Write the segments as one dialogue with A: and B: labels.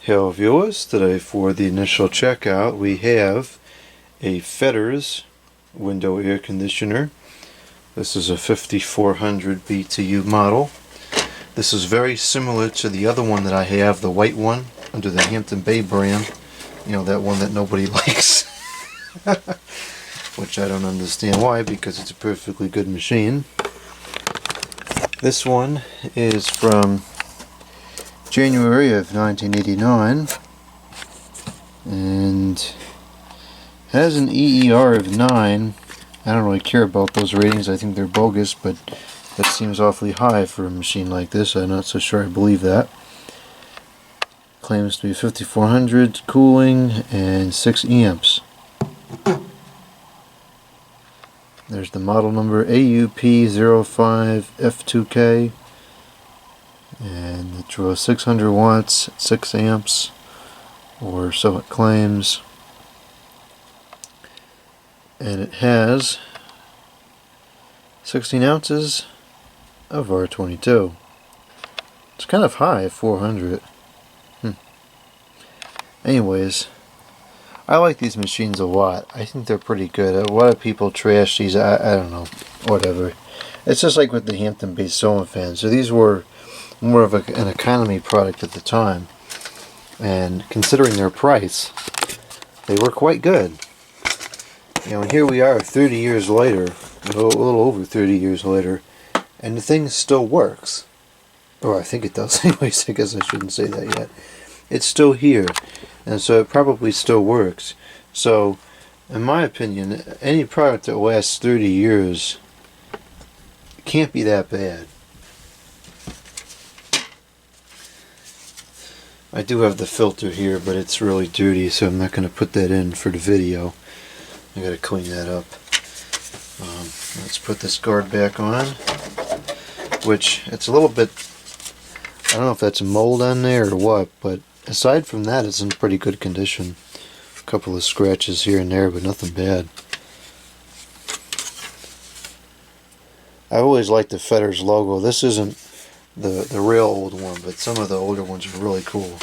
A: Hello viewers, today for the initial checkout we have a Fetters window air conditioner. This is a 5400 BTU model. This is very similar to the other one that I have, the white one under the Hampton Bay brand. You know, that one that nobody likes. Which I don't understand why, because it's a perfectly good machine. This one is from January of 1989 and has an EER of 9. I don't really care about those ratings. I think they're bogus, but that seems awfully high for a machine like this. I'm not so sure I believe that. Claims to be 5400 cooling and 6 amps. There's the model number AUP05F2K. And it draws 600 watts, 6 amps, or so it claims. And it has 16 ounces of R22. It's kind of high, 400. Anyways, I like these machines a lot. I think they're pretty good. A lot of people trash these. I don't know, whatever. It's just like with the Hampton Bay Soma fans. So these were more of an economy product at the time, and considering their price, they were quite good. You know, and here we are 30 years later, a little over 30 years later, and the thing still works. Or I think it does. Anyways, I guess I shouldn't say that yet. It's still here, and so it probably still works. So, in my opinion, any product that lasts 30 years can't be that bad. I do have the filter here, but it's really dirty, so I'm not going to put that in for the video. I got to clean that up. Let's put this guard back on, which it's a little bit, I don't know if that's mold on there or what, but aside from that, it's in pretty good condition. A couple of scratches here and there, but nothing bad. I always liked the Fetters logo. This isn't the real old one, but some of the older ones are really cool.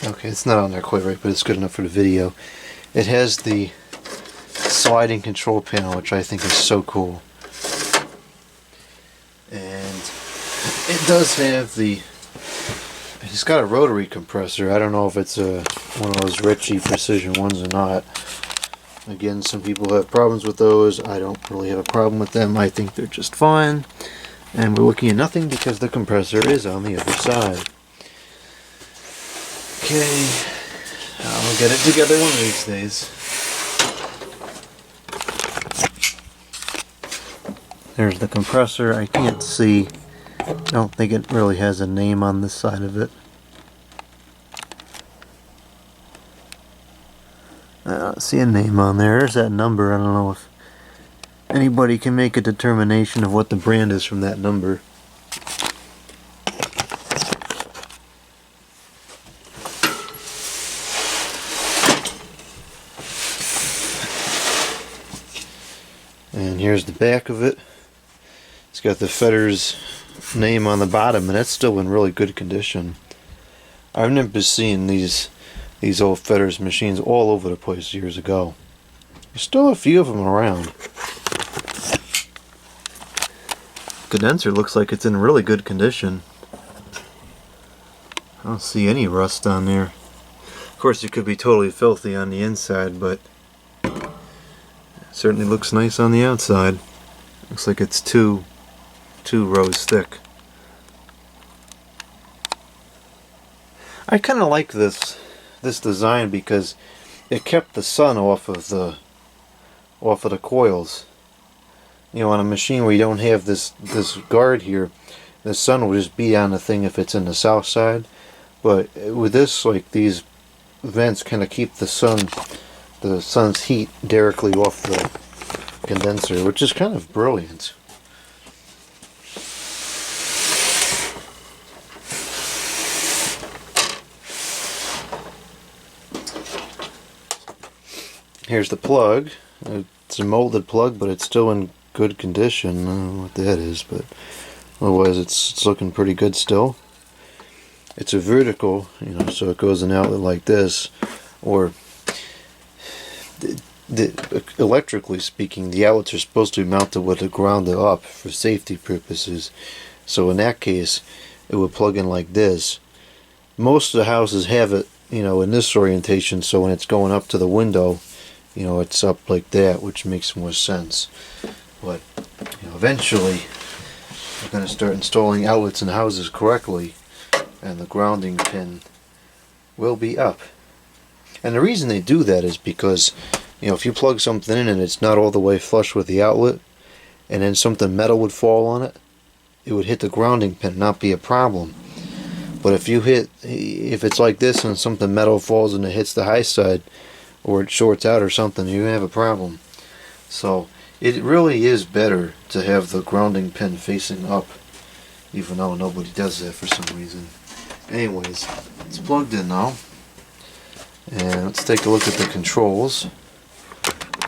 A: Okay, it's not on there quite right, but it's good enough for the video. It has the sliding control panel, which I think is so cool. And it does have it's got a rotary compressor. I don't know if it's one of those Ritchie precision ones or not. Again, some people have problems with those. I don't really have a problem with them. I think they're just fine. And we're looking at nothing because the compressor is on the other side. Okay, I'll get it together one of these days. There's the compressor. I can't see. I don't think it really has a name on this side of it. I don't see a name on there. There's that number. I don't know if anybody can make a determination of what the brand is from that number. And here's the back of it. It's got the Fetters name on the bottom, and that's still in really good condition. I remember seeing these old Fetters machines all over the place years ago. There's still a few of them around. Condenser looks like it's in really good condition. I don't see any rust on there. Of course, it could be totally filthy on the inside, but it certainly looks nice on the outside. Looks like it's two rows thick. I kind of like this design because it kept the sun off of the coils. You know, on a machine where you don't have this guard here, the sun will just beat on the thing if it's in the south side. But with this, like, these vents kind of keep the sun's heat directly off the condenser, which is kind of brilliant. Here's the plug. It's a molded plug, but it's still in good condition. I don't know what that is, but otherwise it's looking pretty good still. It's a vertical, you know, so it goes an outlet like this, or electrically speaking, the outlets are supposed to be mounted with the grounded up for safety purposes. So in that case, it would plug in like this. Most of the houses have it, you know, in this orientation, so when it's going up to the window, you know, it's up like that, which makes more sense. But you know, eventually, we're going to start installing outlets in houses correctly, and the grounding pin will be up. And the reason they do that is because, you know, if you plug something in and it's not all the way flush with the outlet, and then something metal would fall on it, it would hit the grounding pin, not be a problem. But if it's like this and something metal falls and it hits the high side, or it shorts out or something, you have a problem. So it really is better to have the grounding pin facing up, even though nobody does that for some reason. Anyways, it's plugged in now, and let's take a look at the controls.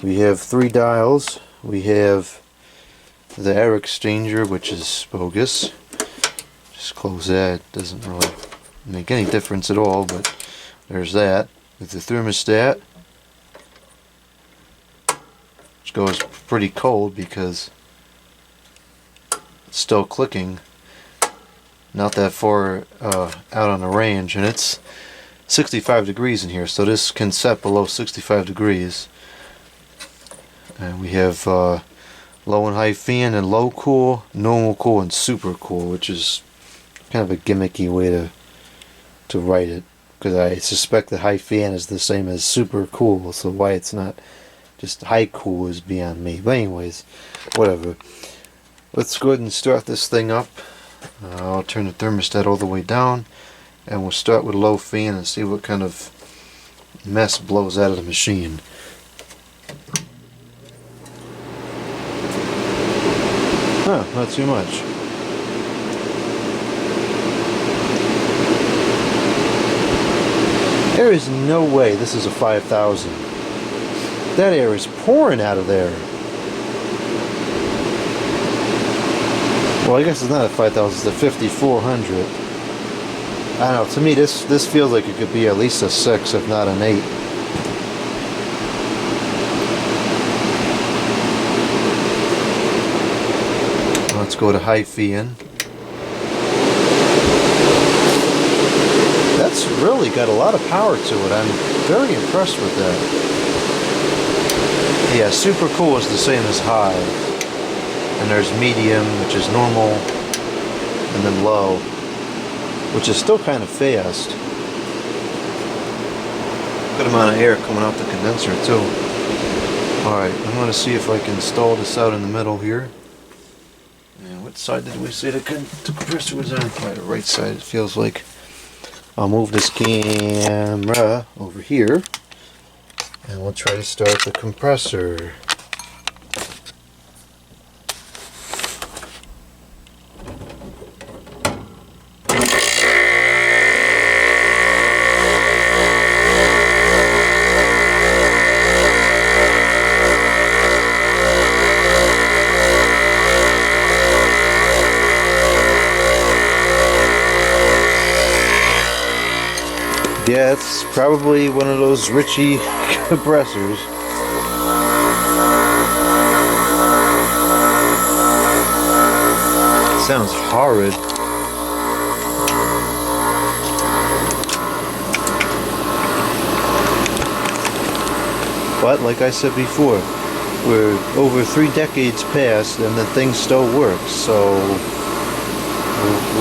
A: We have 3 dials. We have the air exchanger, which is bogus. Just close that. Doesn't really make any difference at all, but there's that. With the thermostat, which goes pretty cold because it's still clicking, not that far out on the range, and it's 65 degrees in here, so this can set below 65 degrees. And we have low and high fan and low cool, normal cool, and super cool, which is kind of a gimmicky way to write it, because I suspect the high fan is the same as super cool, so why it's not just high cool is beyond me. But anyways, whatever. Let's go ahead and start this thing up. I'll turn the thermostat all the way down, and we'll start with low fan and see what kind of mess blows out of the machine. Huh, not too much. There is no way this is a 5000. That air is pouring out of there. Well, I guess it's not a 5000, it's a 5400. I don't know, to me this feels like it could be at least a 6, if not an 8. Let's go to high fan. That's really got a lot of power to it. I'm very impressed with that. Yeah, super cool is the same as high. And there's medium, which is normal, and then low, which is still kind of fast. Good amount of air coming out the condenser too. Alright, I'm going to see if I can install this out in the middle here. And what side did we say the compressor was on? Probably the right side, it feels like. I'll move this camera over here, and we'll try to start the compressor. Yeah, it's probably one of those Ritchie compressors. Sounds horrid. But like I said before, we're over 3 decades past and the thing still works, so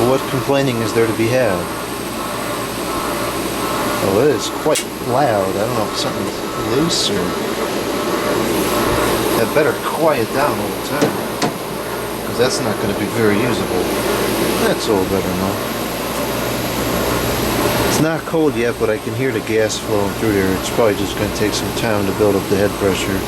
A: what complaining is there to be had? Oh, it is quite loud. I don't know if something's loose or... I better quiet down all the time, because that's not going to be very usable. That's all better now. It's not cold yet, but I can hear the gas flowing through there. It's probably just going to take some time to build up the head pressure.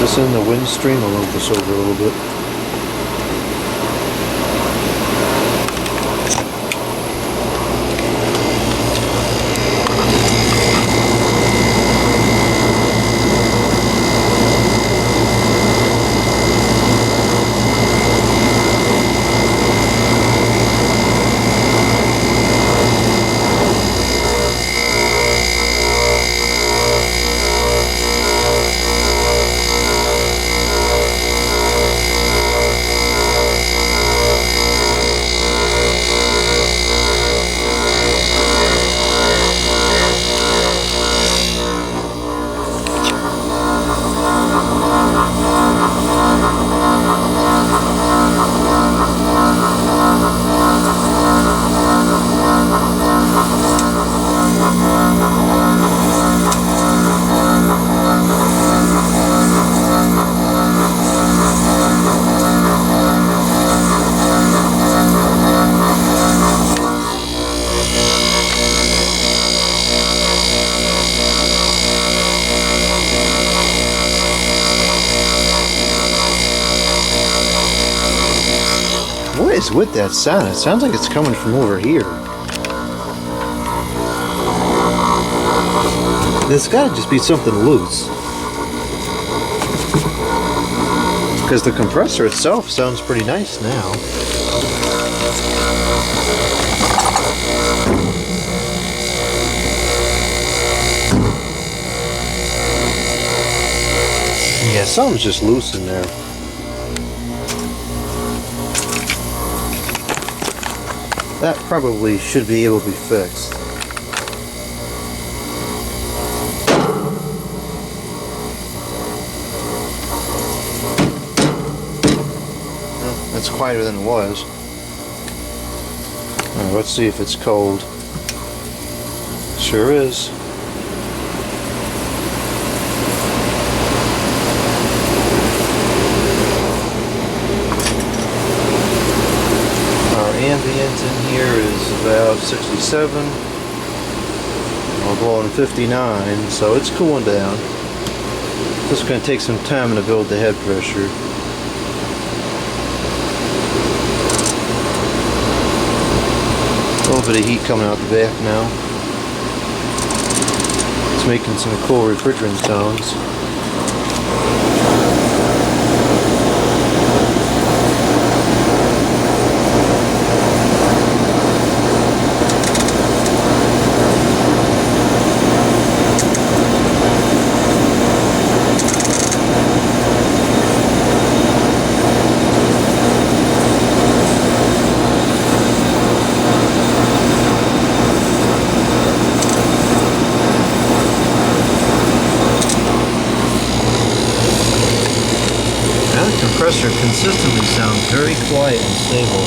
A: Is this in the wind stream? I'll move this over a little bit. is with that sound? It sounds like it's coming from over here. There's got to just be something loose. Because the compressor itself sounds pretty nice now. Yeah, something's just loose in there. That probably should be able to be fixed. Well, that's quieter than it was. Alright, let's see if it's cold. Sure is. Ambient in here is about 67. We're blowing 59, so it's cooling down. Just going to take some time to build the head pressure. A little bit of heat coming out the back now. It's making some cool refrigerant sounds. Compressor consistently sounds very quiet and stable.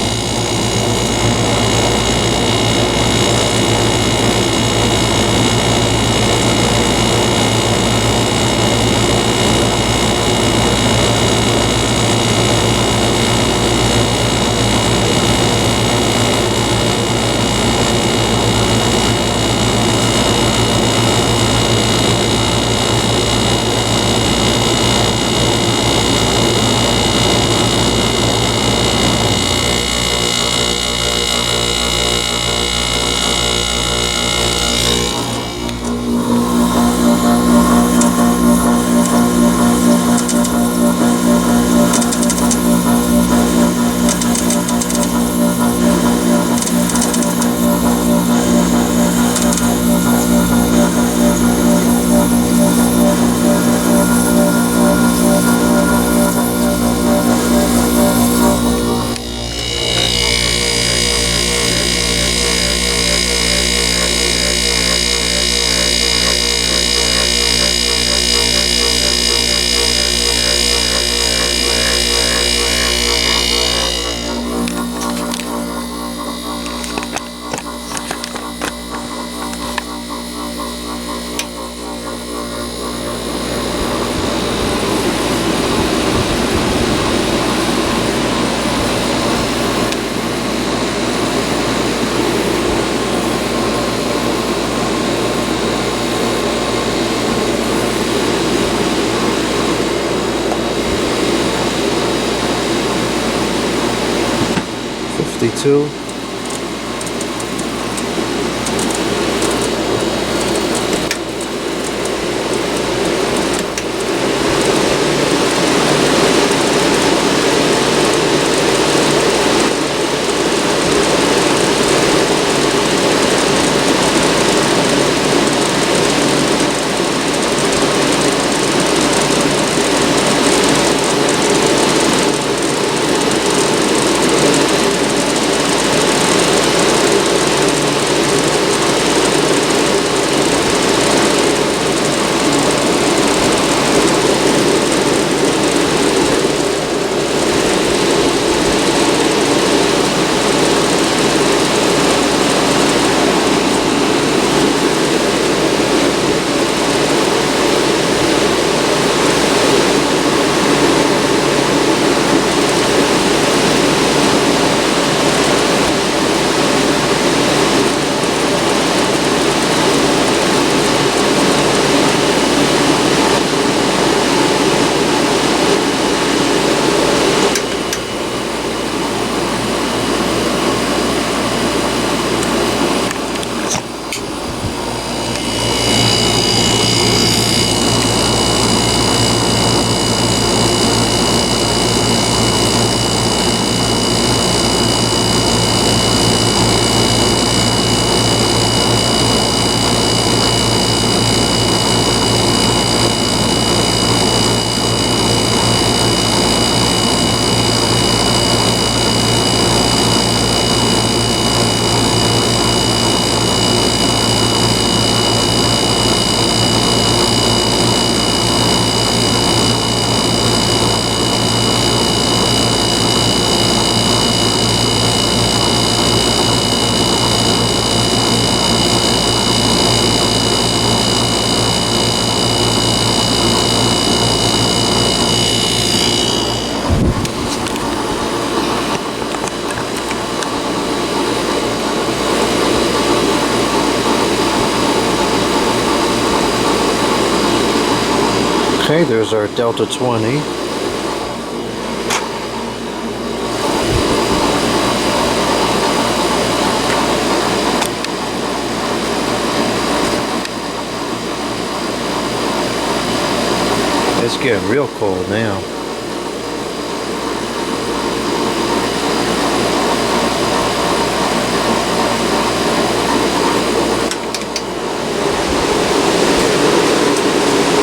A: Two. Okay, there's our Delta 20. It's getting real cold now.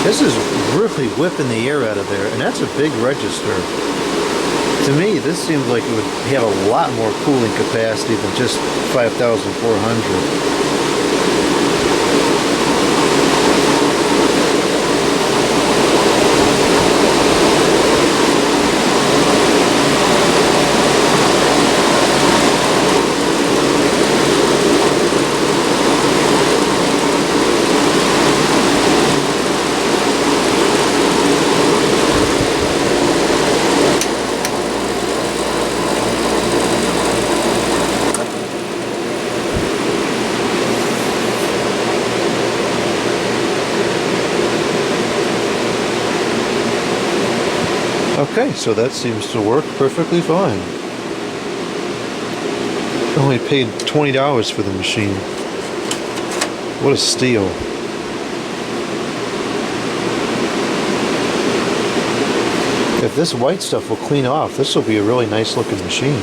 A: This is really whipping the air out of there, and that's a big register. To me, this seems like it would have a lot more cooling capacity than just 5,400. Okay, so that seems to work perfectly fine. Only paid $20 for the machine. What a steal. If this white stuff will clean off, this will be a really nice looking machine.